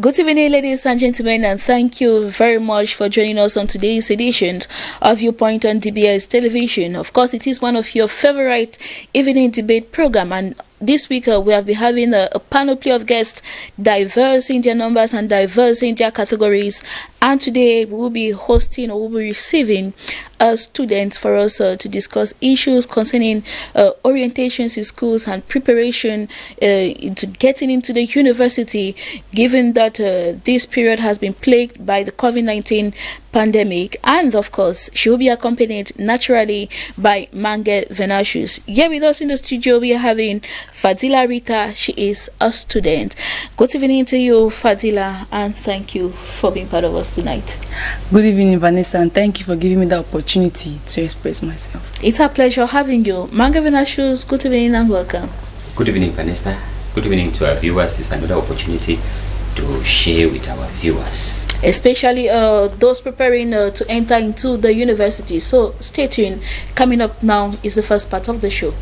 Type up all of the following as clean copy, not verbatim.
Good evening, ladies and gentlemen, and thank you very much for joining us on today's edition of Viewpoint on DBS Television. Of course, it is one of your favorite evening debate program, and this week we have been having a panoply of guests, diverse in their numbers and diverse in their categories. And today we will be hosting or we'll be receiving students for us to discuss issues concerning orientations in schools and preparation into getting into the university, given that this period has been plagued by the COVID-19 pandemic. And of course, she will be accompanied naturally by Mange Venasius. Here with us in the studio, we are having Fadila Rita. She is a student. Good evening to you, Fadila, and thank you for being part of us tonight. Good evening, Vanessa, and thank you for giving me the opportunity to express myself. It's a pleasure having you. Mange Venasius, good evening and welcome. Good evening, Vanessa. Good evening to our viewers. It's another opportunity to share with our viewers, especially those preparing to enter into the university. So stay tuned. Coming up now is the first part of the show.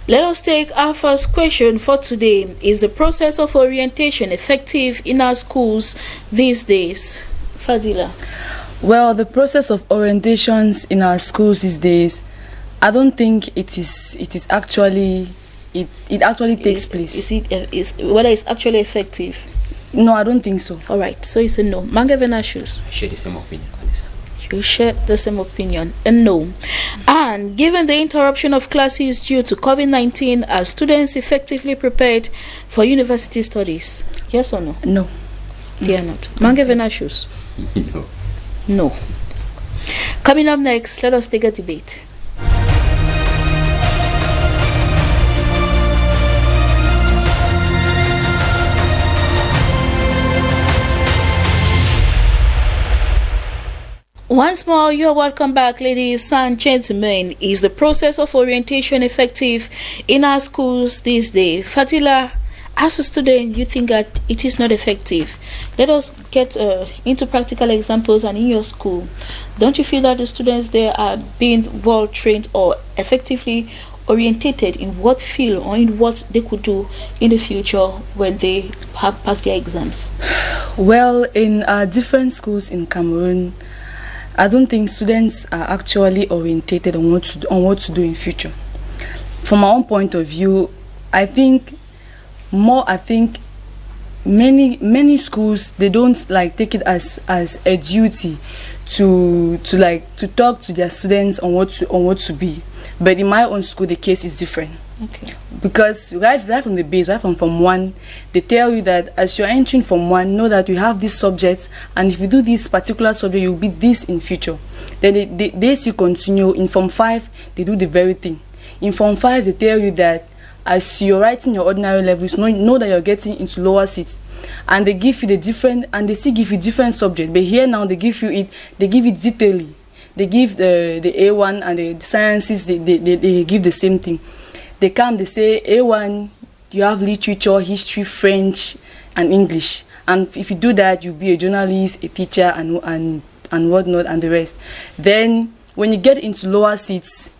Let us take our first question for today. Is the process of orientation effective in our schools these days? Fadila. Well, the process of orientations in our schools these days, I don't think it actually takes place. Whether it's actually effective? No, I don't think so. All right, so it's a no. Mange Venasius. I share the same opinion, Vanessa. You share the same opinion, a no. And given the interruption of classes due to COVID-19, are students effectively prepared for university studies? Yes or no? No. They are not. Mange Venasius. No. No. Coming up next, let us take a debate. Once more, you're welcome back, ladies and gentlemen. Is the process of orientation effective in our schools these days? Fatila, as a student, you think that it is not effective. Let us get into practical examples. And in your school, don't you feel that the students there are being well trained or effectively orientated in what field or in what they could do in the future when they have passed their exams? Well, in different schools in Cameroon, I don't think students are actually orientated on what to do in future. From my own point of view, I think many schools, they don't take it as a duty to talk to their students on what to be. But in my own school, the case is different. Okay. Because right from the base, right from Form 1, they tell you that as you're entering Form 1, know that you have these subjects, and if you do this particular subject, you'll be this in future. Then they still continue. In Form 5, they do the very thing. In Form 5, they tell you that as you're writing your ordinary levels, know that you're getting into lower seats. And they give you and they still give you different subjects. But here now, they give it detailedly. They give the A1 and the sciences, they give the same thing. They say, A1, you have literature, history, French, and English. And if you do that, you'll be a journalist, a teacher, and whatnot, and the rest. Then, when you get into lower seats,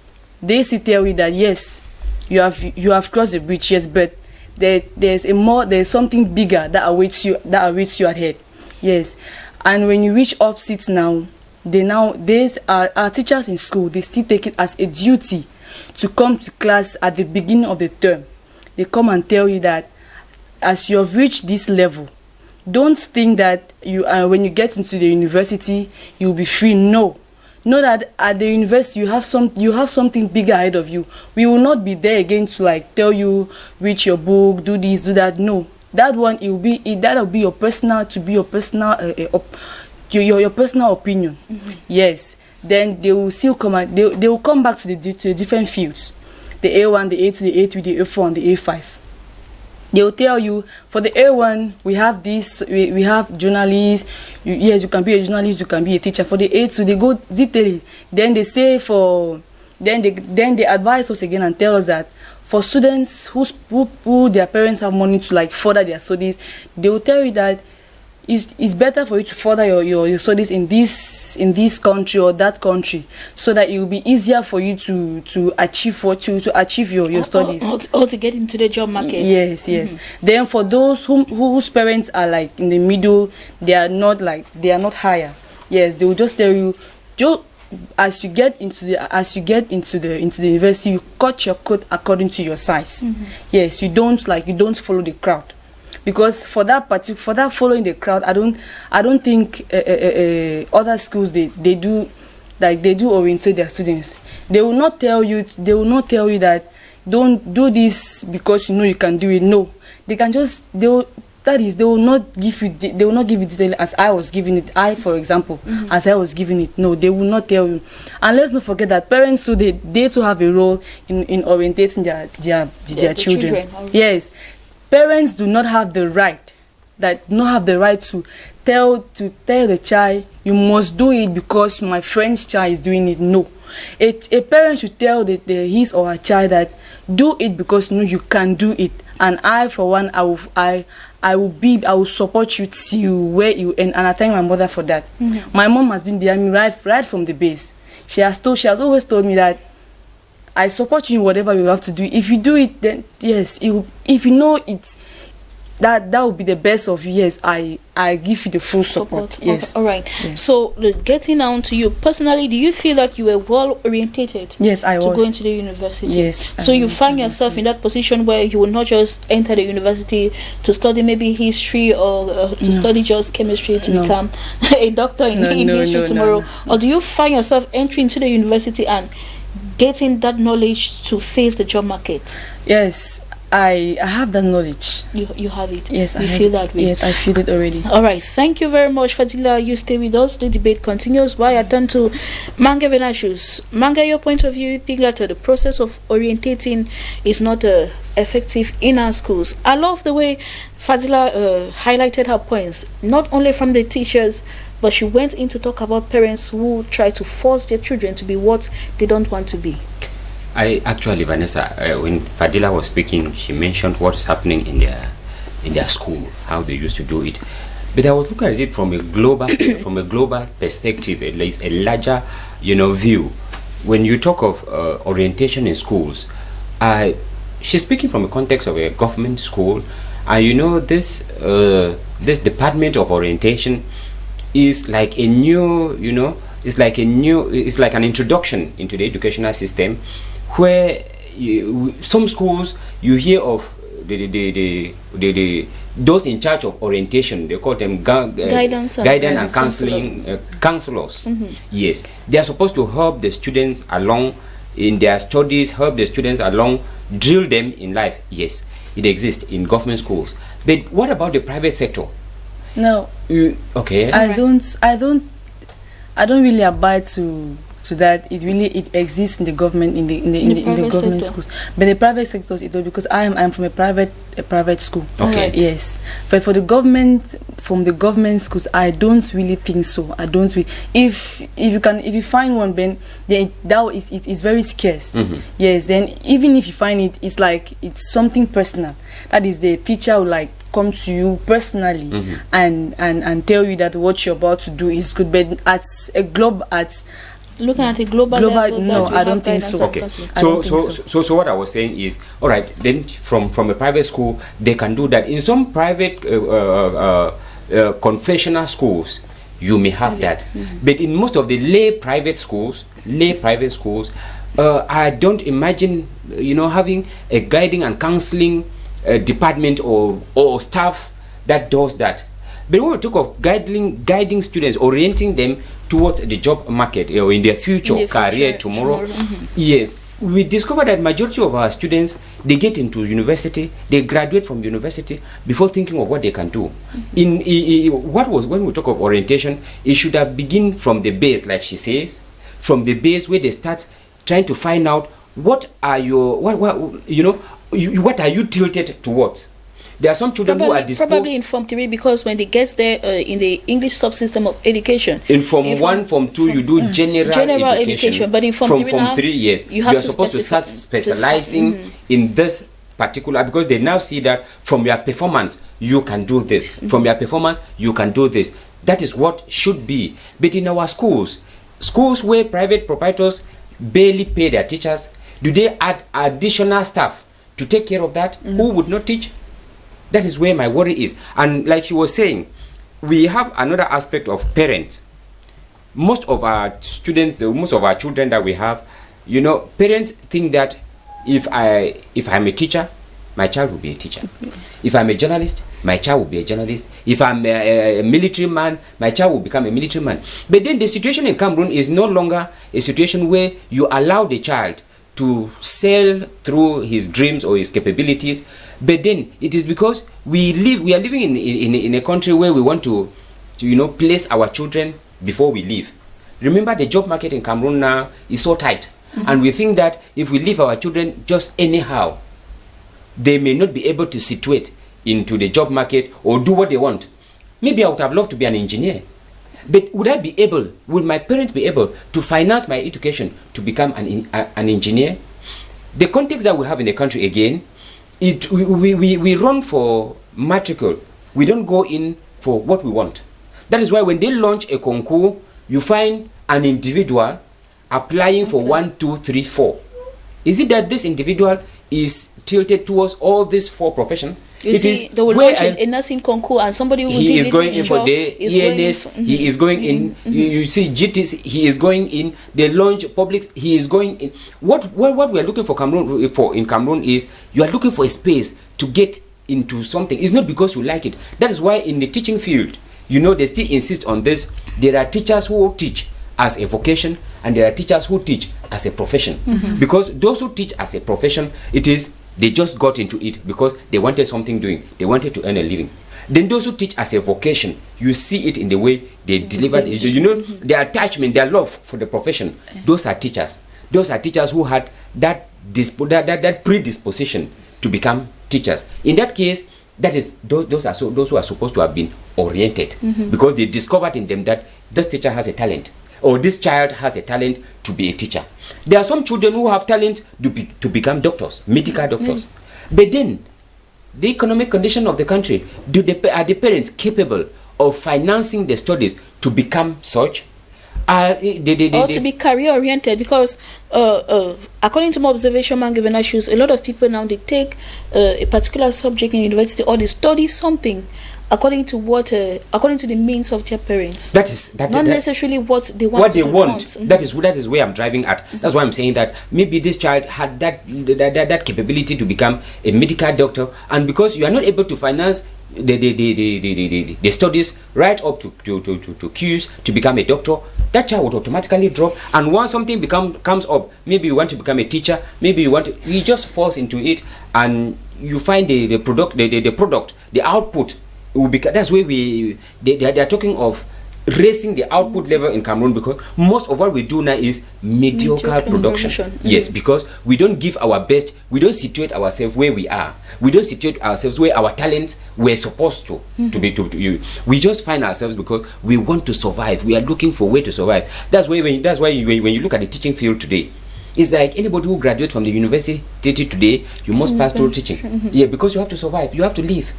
they tell you that, yes, you have crossed the bridge, yes, but there's something bigger that awaits you ahead. Yes. And when you reach up seats now, our teachers in school, they still take it as a duty to come to class at the beginning of the term. They come and tell you that as you have reached this level, don't think that when you get into the university you'll be free. No, know that at the university you have something bigger ahead of you. We will not be there again to tell you read your book, do this, do that. No, that one that'll be your personal your personal opinion. Mm-hmm. Yes. Then they will still come and they will come back to the different fields, the A1, the A2, the A3, the A4, and the A5. They will tell you, for the A1 we have this, we have journalists. Yes, you can be a journalist, you can be a teacher. For the A2, they go detailing. Then they say then they advise us again and tell us that for students who their parents have money to further their studies, they will tell you that it's better for you to further your studies in this country or that country, so that it will be easier for you to achieve your studies, or to get into the job market. Yes. Then for those whose parents are like in the middle, they are not higher, yes, they will just tell you, as you get into the university, you cut your coat according to your size. Yes, you don't follow the crowd, because for that following the crowd, I don't think other schools they do orientate their students. They will not tell you that don't do this because you know you can do it. No, they will not give you detail as I was giving it. For example, as I was giving it. No, they will not tell you. And let's not forget that parents too, they too have a role in orientating their children. Yes, parents do not have the right to tell the child, you must do it because my friend's child is doing it. No, a parent should tell his or her child that do it because you can do it. And I, for one, I will support you till where you end. And I thank my mother for that. My mom has been behind me right from the base. She has always told me that I support you in whatever you have to do. If you do it, then yes, if you know it's that will be the best of you. Yes, I give you the full support. Yes. All right. Yes. So getting down to you personally, do you feel that you were well orientated? Yes, I was. To go into the university. Yes. So you find yourself in that position where you will not just enter the university to study maybe history or to study just chemistry to become a doctor in history tomorrow, or do you find yourself entering into the university and getting that knowledge to face the job market? Yes. I have that knowledge. You have it. Yes, you feel that way. Yes, I feel it already. All right, thank you very much, Fadila. You stay with us. The debate continues. While I turn to Manga Venashus. Manga, your point of view, you think that the process of orientating is not effective in our schools. I love the way Fadila highlighted her points, not only from the teachers, but she went in to talk about parents who try to force their children to be what they don't want to be. I actually, Vanessa, when Fadila was speaking, she mentioned what is happening in their school, how they used to do it. But I was looking at it from a global perspective, at least a larger, view. When you talk of orientation in schools, she's speaking from a context of a government school, and this department of orientation is like a new, it's like an introduction into the educational system, where some schools you hear of those in charge of orientation, they call them guidance and counseling counselors. Yes, they are supposed to help the students along in their studies, help the students along, drill them in life. Yes, it exists in government schools. But what about the private sector? No. Okay. I don't really abide to that. It exists in the government in the government schools, but the private sectors it does, because I'm from a private school. Okay. Yes, but from the government schools, I don't really think so. I don't really. If you find one, then it is very scarce. Yes, then even if you find it, it's like it's something personal. That is, the teacher will come to you personally and tell you that what you're about to do is good. But looking at a global level, no, I don't think so. Okay. So what I was saying is, all right, then from a private school, they can do that. In some private confessional schools, you may have that. But in most of the lay private schools, I don't imagine, having a guiding and counseling department or staff that does that. But when we talk of guiding students, orienting them towards the job market or in their future career tomorrow, yes, we discover that majority of our students, they get into university, they graduate from university before thinking of what they can do. When we talk of orientation, it should have begin from the base, like she says, from the base where they start trying to find out what are you tilted towards. There are some children who are probably in Form 3, because when they get there in the English subsystem of education. In Form 1, Form 2, you do general education. But in Form 3, yes, you are supposed to start specializing in this particular, because they now see that from your performance you can do this, from your performance you can do this. That is what should be. But in our schools where private proprietors barely pay their teachers, do they add additional staff to take care of that? Who would not teach? That is where my worry is. And like you were saying, we have another aspect of parents. Most of our students, most of our children that we have, you know, parents think that if I'm a teacher, my child will be a teacher. If I'm a journalist, my child will be a journalist. If I'm a military man, my child will become a military man. But then the situation in Cameroon is no longer a situation where you allow the child to sail through his dreams or his capabilities. But then it is because we are living in a country where we want to place our children before we leave. Remember, the job market in Cameroon now is so tight. And we think that if we leave our children just anyhow, they may not be able to situate into the job market or do what they want. Maybe I would have loved to be an engineer, but would my parents be able to finance my education to become an engineer? The context that we have in the country, again, we run for matricule. We don't go in for what we want. That is why when they launch a concours, you find an individual applying for 1, 2, 3, 4. Is it that this individual is tilted towards all these 4 professions? They will launch a nursing concours, and somebody who he is going in for the ENS, he is going in. You see GTs, he is going in. They launch publics, he is going in. What we are looking for in Cameroon is, you are looking for a space to get into something. It's not because you like it. That is why in the teaching field, they still insist on this. There are teachers who teach as a vocation, and there are teachers who teach as a profession. Because those who teach as a profession, they just got into it because they wanted something doing. They wanted to earn a living. Then those who teach as a vocation, you see it in the way they deliver it. Their attachment, their love for the profession. Those are teachers. Those are teachers who had that predisposition to become teachers. In that case, those who are supposed to have been oriented, because they discovered in them that this teacher has a talent, or this child has a talent to be a teacher. There are some children who have talent to become doctors, medical doctors. But then, the economic condition of the country, are the parents capable of financing the studies to become such? Or to be career oriented, because according to my observation, a lot of people now, they take a particular subject in university, or they study something according to the means of their parents. Not necessarily what they want. That is where I'm driving at. That's why I'm saying that maybe this child had that capability to become a medical doctor, and because you are not able to finance the studies right up to Qs to become a doctor, that child would automatically drop. And once something comes up, maybe you want to become a teacher, he just falls into it, and you find the product, the output will be. That's where they are talking of raising the output level in Cameroon, because most of what we do now is mediocre production. Yes, because we don't give our best. We don't situate ourselves where we are. We don't situate ourselves where our talents were supposed to be. We just find ourselves because we want to survive. We are looking for a way to survive. That's why when you look at the teaching field today, it's like anybody who graduates from the university today, you must pass through teaching. Yeah, because you have to survive. You have to live.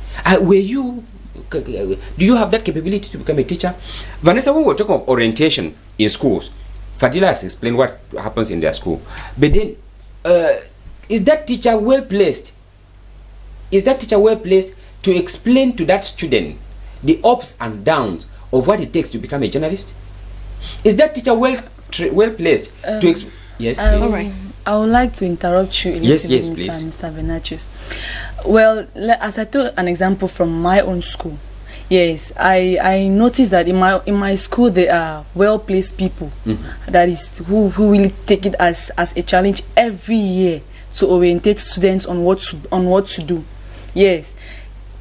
Do you have that capability to become a teacher? Vanessa, when we're talking of orientation in schools, Fadila has explained what happens in their school. But then, is that teacher well placed? Is that teacher well placed to explain to that student the ups and downs of what it takes to become a journalist? Is that teacher well placed to explain? Yes, please. All right. I would like to interrupt you a little bit, Mr. Venatius. Well, as I took an example from my own school, yes, I noticed that in my school there are well-placed people that is who really take it as a challenge every year to orientate students on what to do. Yes,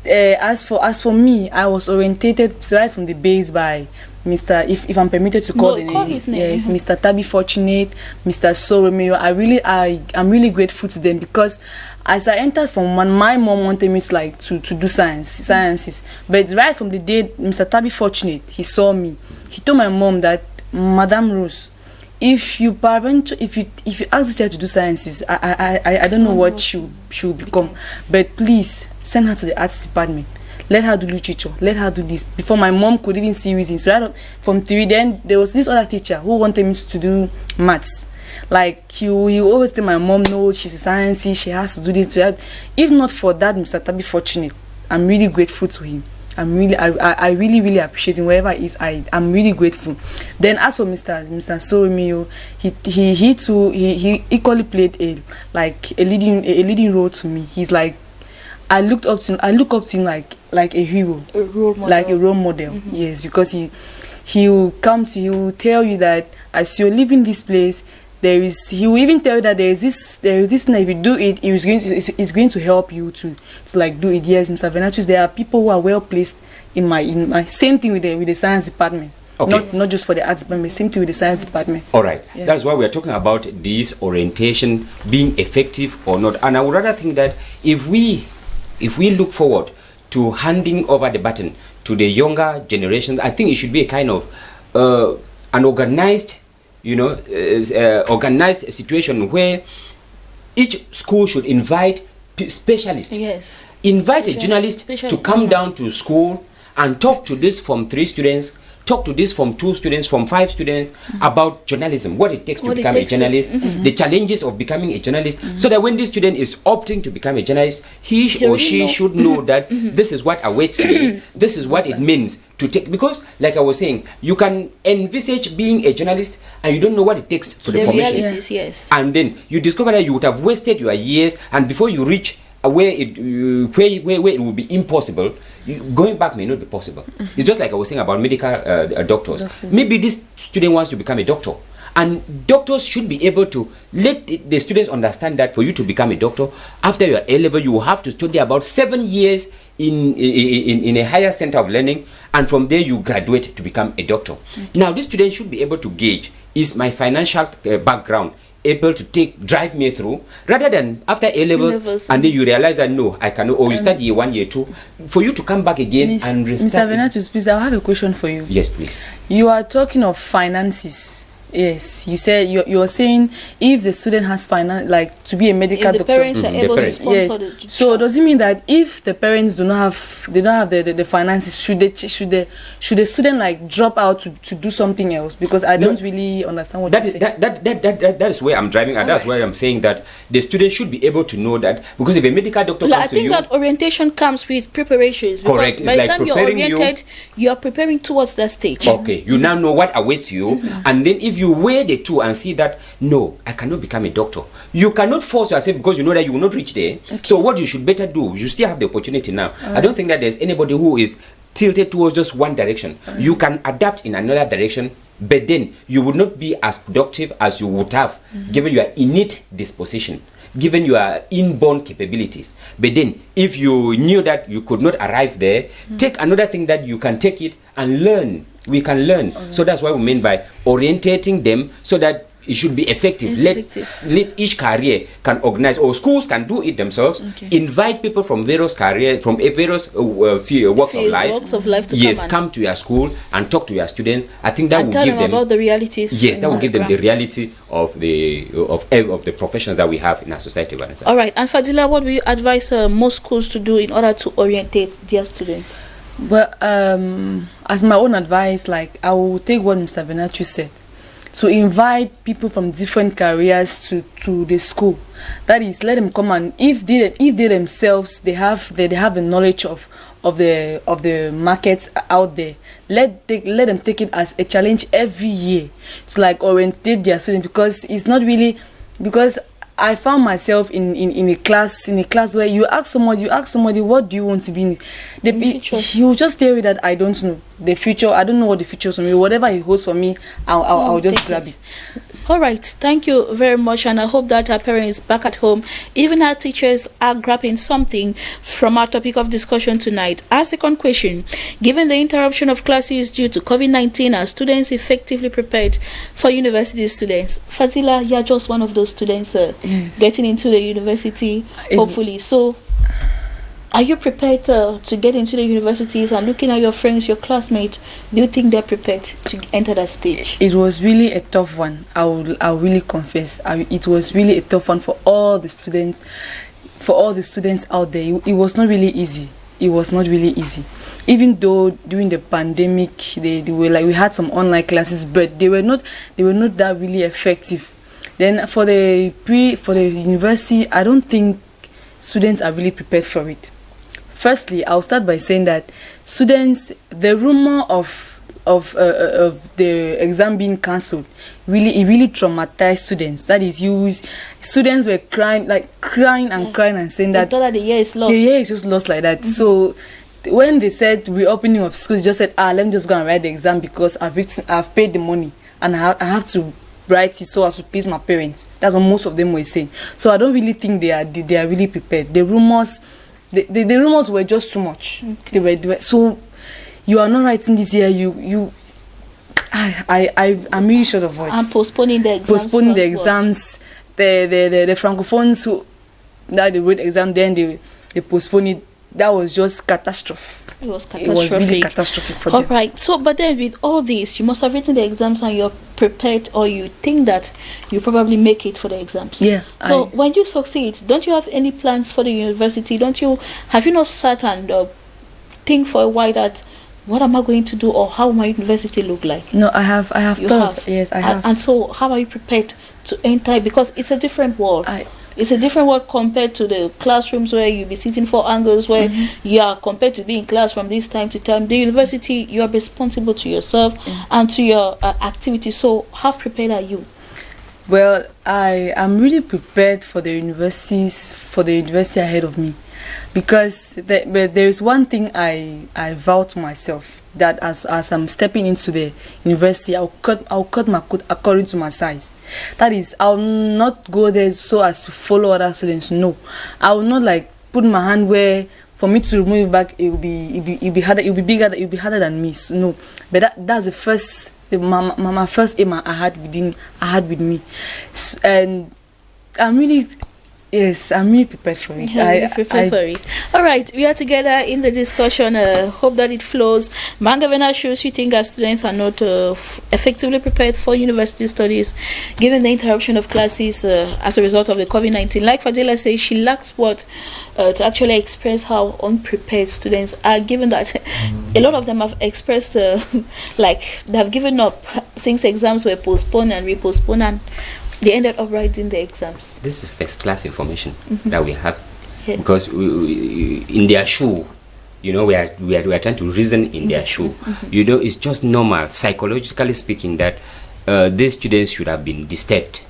as for me, I was orientated right from the base by Mr. If I'm permitted to call the names, yes, Mr. Tabi Fortunate, Mr. Soromeo. I'm really grateful to them, because as I entered from one, my mom wanted me to do sciences. But right from the day Mr. Tabi Fortunate, he saw me, he told my mom that, Madam Rose, if you ask the child to do sciences, I don't know what she will become, but please send her to the arts department. Let her do literature. Let her do this. Before my mom could even see reasons. So from 3, then there was this other teacher who wanted me to do maths. Like he always tell my mom, no, she's a scientist, she has to do this, to that. If not for that, Mr. Tabi fortunate. I'm really grateful to him. I really appreciate him wherever he is. I'm really grateful. Then as for Mr. Soromio, he too equally played a leading role to me. He's like, I look up to him like a hero, a role model. Like a role model. Yes, because he will tell you that as you're leaving this place, he will even tell you that there is this thing, if you do it, it's going to help you to like do it. Yes, Mr. Venatus, there are people who are well placed in my same thing with the science department. Okay. Not just for the arts department, same thing with the science department. All right. Yeah. That's why we are talking about this orientation being effective or not. And I would rather think that if we look forward to handing over the baton to the younger generations, I think it should be a kind of an organized, organized situation where each school should invite specialists. Yes. Invite a journalist to come down to school and talk to this from 3 students, talk to this from 2 students, from 5 students about journalism, what it takes to become a journalist, the challenges of becoming a journalist, so that when this student is opting to become a journalist, he or she should know that this is what awaits me, this is what it means to take, because like I was saying, you can envisage being a journalist and you don't know what it takes for the formation. Realities, yes. And then you discover that you would have wasted your years, and before you reach where it will be impossible, going back may not be possible. It's just like I was saying about medical doctors. Maybe this student wants to become a doctor, and doctors should be able to let the students understand that for you to become a doctor, after your A level, you will have to study about 7 years in a higher center of learning, and from there you graduate to become a doctor. Now, this student should be able to gauge, is my financial background able to drive me through, rather than after A levels and then you realize that no, I cannot, or you start year 1, year 2, for you to come back again and restart. Mr. Venatus, please, I have a question for you. Yes, please. You are talking of finances. Yes, you said you're saying if the student has finance, like to be a medical doctor, the parents are able to sponsor the child. So does it mean that if the parents don't have the finances, should the student like drop out to do something else? Because I don't really understand what you're saying. That is where I'm driving at. That's why I'm saying that the student should be able to know that, because if a medical doctor comes to you, I think that orientation comes with preparations. Correct. By the time you're oriented, you are preparing towards that stage. Okay, you now know what awaits you, and then if you weigh the two and see that no, I cannot become a doctor, you cannot force yourself, because you know that you will not reach there. So what you should better do, you still have the opportunity now. I don't think that there's anybody who is tilted towards just one direction. You can adapt in another direction, but then you would not be as productive as you would have given your innate disposition, given your inborn capabilities. But then if you knew that you could not arrive there, take another thing that you can take it and learn. We can learn. So that's what we mean by orientating them, so that it should be effective. Let each career can organize, or schools can do it themselves. Invite people from various careers, from various walks of life to come to your school and talk to your students. I think that will give them about the realities. Yes, that will give them the reality of the professions that we have in our society. Vanessa. All right, and Fadila, what will you advise most schools to do in order to orientate their students? Well, as my own advice, like I will take what Mr. Venatus said, to invite people from different careers to the school. That is, let them come, and if they themselves they have the knowledge of the markets out there, let them take it as a challenge every year to like orientate their students, because it's not really, because I found myself in a class where you ask somebody what do you want to be in the future. He will just tell you that I don't know the future. I don't know what the future is for me. Whatever he holds for me, I'll just grab it. All right, thank you very much, and I hope that our parents back at home, even our teachers, are grabbing something from our topic of discussion tonight. Our second question: given the interruption of classes due to COVID-19, are students effectively prepared for university students? Fadila, you're just one of those students getting into the university, hopefully. So, Are you prepared to get into the universities, and looking at your friends, your classmates, do you think they're prepared to enter that stage? It was really a tough one. I'll really confess. It was really a tough one for all the students, out there. It was not really easy. It was not really easy. Even though during the pandemic, they were like, we had some online classes, but they were not that really effective. Then for the university, I don't think students are really prepared for it. Firstly, I'll start by saying that students, the rumor of the exam being cancelled really traumatized students. That is, students were crying and saying that the year is lost. The year is just lost like that. So when they said reopening of schools, just said, let me just go and write the exam because I've paid the money and I have to write it so as to please my parents. That's what most of them were saying. So I don't really think they are really prepared. The rumors were just too much. Okay. They were so, you are not writing this year. I'm really short of words. I'm postponing the exams. The francophones that they wrote exam, then they postponed it. That was just catastrophe. It was catastrophic. It was really catastrophic for them. All right. So, but then with all this, you must have written the exams and you're prepared, or you think that you probably make it for the exams. Yeah. So when you succeed, don't you have any plans for the university? Have you not sat and think for a while that what am I going to do, or how my university look like? No, I have thought. Yes, I have. And so, how are you prepared to enter? Because it's a different world. It's a different world compared to the classrooms where you'll be sitting 4 angles, where you are compared to being in class from this time to time. The university, you are responsible to yourself and to your activities. So how prepared are you? Well, I am really prepared for the university ahead of me, because but there is one thing I vow to myself, that as I'm stepping into the university, I'll cut my coat according to my size. That is, I'll not go there so as to follow other students. No, I will not like put my hand where for me to remove it back, it'll be harder, it'll be bigger, it'll be harder than me. So, no, but that's the first. My first aim I had with me, and I'm really prepared for it. Prepared for it. All right, we are together in the discussion. Hope that it flows. Mangavena shows you think our students are not effectively prepared for university studies, given the interruption of classes as a result of the COVID-19. Like Fadila says, she lacks what to actually express how unprepared students are, given that a lot of them have expressed like they have given up since exams were postponed and repostponed, and they ended up writing the exams. This is first class information that we have, because we, in their shoe, we are trying to reason in their shoe. It's just normal, psychologically speaking, that these students should have been disturbed.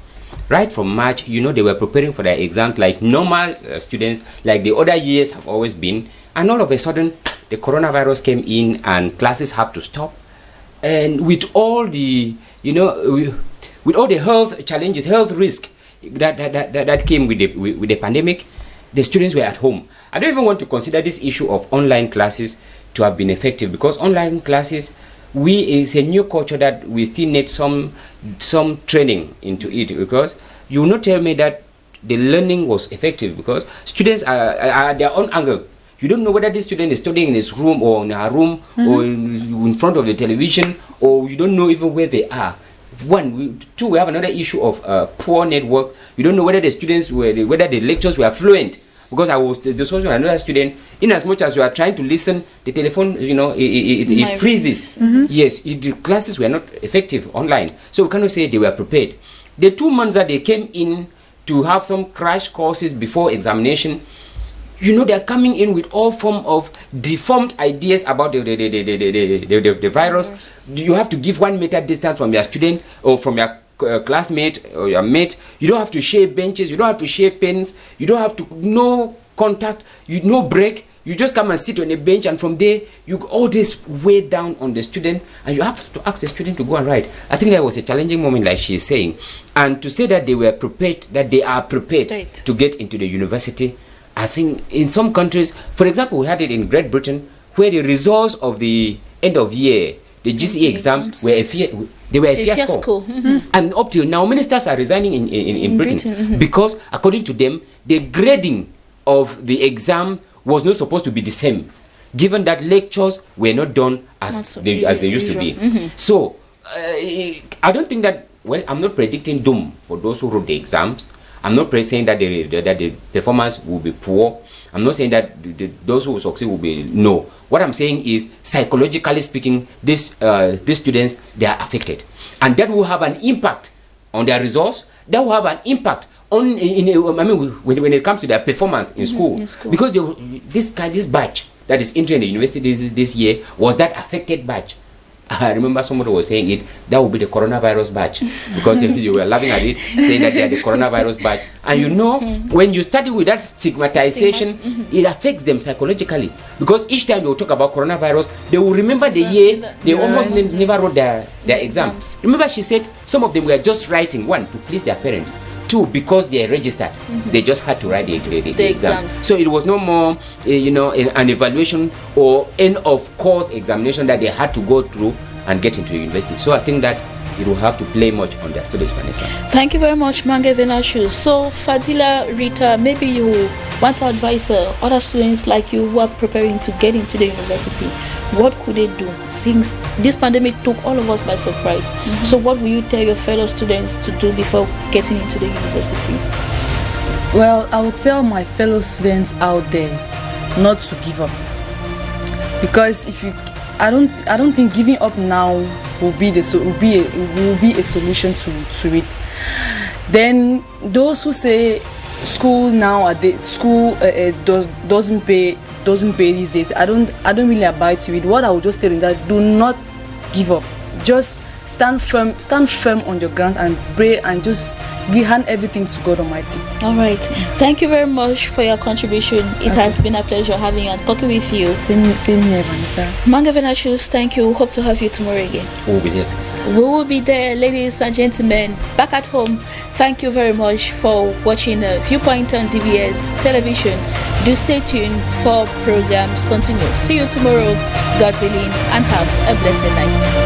Right from March, they were preparing for their exams like normal students, like the other years have always been. And all of a sudden, the coronavirus came in and classes have to stop. And with all the, with all the health challenges, health risk that came with the pandemic, the students were at home. I don't even want to consider this issue of online classes to have been effective, because online classes, is a new culture that we still need some training into it, because you will not tell me that the learning was effective, because students are at their own angle. You don't know whether this student is studying in his room or in her room or in front of the television, or you don't know even where they are. Two, we have another issue of poor network. You don't know whether the students whether the lectures were fluent. Because I was discussing with another student, in as much as you are trying to listen, the telephone, it freezes. Yes, the classes were not effective online. So we cannot say they were prepared. The 2 months that they came in to have some crash courses before examination, they're coming in with all form of deformed ideas about the virus. You have to give 1 meter distance from your student or from your classmate or your mate. You don't have to share benches, you don't have to share pens, you don't have to, no contact, no break. You just come and sit on a bench, and from there you all this weigh down on the student, and you have to ask the student to go and write. I think that was a challenging moment, like she's saying. And to say that they were prepared, that they are prepared to get into the university, I think in some countries, for example, we had it in Great Britain, where the results of the end of year, the GCE exams were a fiasco. And up till now, ministers are resigning in Britain because, according to them, the grading of the exam was not supposed to be the same, given that lectures were not done as they used to be. So I don't think that, well, I'm not predicting doom for those who wrote the exams. I'm not saying that the performance will be poor. I'm not saying that those who will succeed will be no. What I'm saying is, psychologically speaking, these students, they are affected, and that will have an impact on their results. That will have an impact on when it comes to their performance in school. Because this batch that is entering the university this year was that affected batch. I remember somebody was saying it, that would be the coronavirus batch, because you were laughing at it, saying that they are the coronavirus batch. And you know, when you study with that stigmatization, it affects them psychologically, because each time they will talk about coronavirus, they will remember the year they almost never wrote their exams. Remember, she said some of them were just writing, one, to please their parents, two, because they are registered, they just had to write the exams. So it was no more an evaluation or end of course examination that they had to go through and get into the university. So I think that it will have to play much on their studies, Vanessa. Thank you very much, Mange Venashu. So Fadila, Rita, maybe you want to advise other students like you who are preparing to get into the university. What could they do, since this pandemic took all of us by surprise? So what will you tell your fellow students to do before getting into the university? Well, I would tell my fellow students out there not to give up, because I don't think giving up now will be a solution to it. Then those who say school doesn't pay these days, I don't really abide to it. What I would just tell them that do not give up. Just stand firm on your ground and pray, and just hand everything to God Almighty. All right. Thank you very much for your contribution. It has been a pleasure having and talking with you. Same here, Vanessa. Mange Venashus, thank you. Hope to have you tomorrow again. We'll be there, Vanessa. We will be there, ladies and gentlemen. Back at home, thank you very much for watching Viewpoint on DBS television. Do stay tuned for programs continue. See you tomorrow, God willing, and have a blessed night.